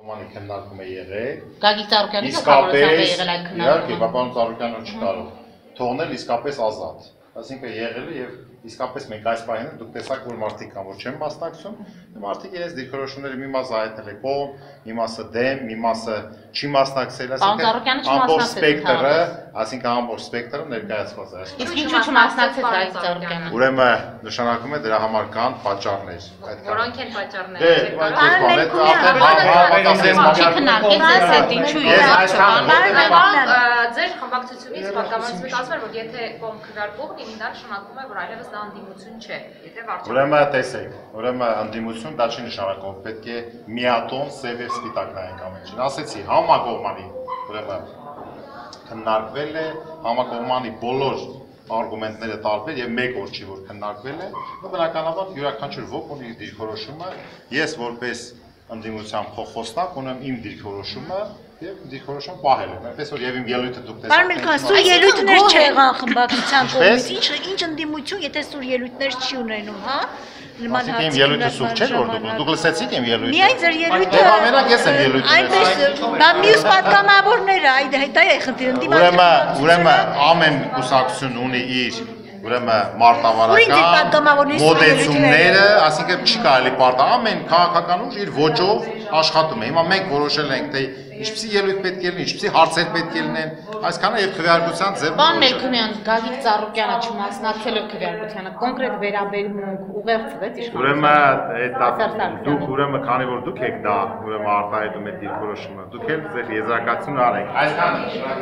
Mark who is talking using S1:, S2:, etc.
S1: Մանի քննարկում է եղել։
S2: Գագիկ Ծառուկյանի գլխավորությամբ է եղել այդ քննարկումը։
S1: Իհարկե, պարոն Ծառուկյանը չկարող թողնել իսկապես ազատ։ Այսինքն եղել է եւ իսկապես մենք այս պահին դուք տեսաք, որ մարդիկ կան, որ չեն մասնակցում, մարդիկ իրենց դիրքորոշումները մի մասը հայտնել է կողմ, մի մասը դեմ, մի մասը չի մասնակցել, այսինքն ամբողջ սպեկտրը ներկայացված է։
S2: Իսկ ինչու չմասնակցեց Գագիկ Ծառուկյանը։
S1: Ուրեմն նշանակում է դրա համար կան պատճառներ։
S3: Որոնք են պատճառները։ Ձեր խմբակցությունից պատկամավորությունից ասում էր, որ եթե կողմ քվեարկողն ինձ դա նշանակում է, որ այլևս դա անդիմություն չէ, եթե վարչապետ։
S1: Ուրեմն տեսեք, ուրեմն անդիմություն դա չի նշանակում, պետք է միատոն սև եւ սպիտակ նայենք ամենին։ Ասեցի, համակողմանի, ուրեմն քննարկվել է, համակողմանի բոլոր արգումենտները տարբեր եւ մեկ օր չի որ քննարկվել է, բնականաբար յուրաքանչյուր ոք ունի իր դիրքորոշումը, ես որպես անդիմության փոխոսնակ ունեմ իմ դիրքորոշումը եւ դիրքորոշում պահել եմ, այնպես որ եւ իմ ելույթը դուք տեսաք։
S4: Պարոն Մելքոյան, սուր ելույթներ չեղան խմբակցության կողմից, ինչ ընդդիմություն, եթե սուր ելույթներ չի ունենում, հա? Նման
S1: հարցի։ Իմ ելույթը սուր չէր, որ դուք լսեցիք իմ ելույթը։
S4: Միայն ձեր ելույթը։
S1: Դե ամենակ ես եմ ելույթը։
S4: Այնպես, դա մյուս պատգամավորները, դա է խնդիրը,
S1: Ուրեմն ամեն կուսակցություն ունի իր մարտավարական մոդեցումները, այսինքն չի կարելի պարտադիր, ամեն քաղաքական ուժ իր ոճով աշխատում է։ Հիմա մենք որոշել ենք, թե ինչպիսի ելույթ պետք է լինի, ինչպիսի հարցեր պետք է լինեն, այսքանը եւ քվեարկության ձևը։
S2: Պարոն Մելքոյան, Գագիկ Ծառուկյանը չմասնակցել է քվեարկությանը, կոնկրետ վերաբերմունք ուղերձվեց իշխանության։
S1: Ուրեմն քանի որ դուք եք դա, արտահայտում եք դիրքորոշումը, դուք էլ ձեր եզրակացությունը արեք։ Այսքանը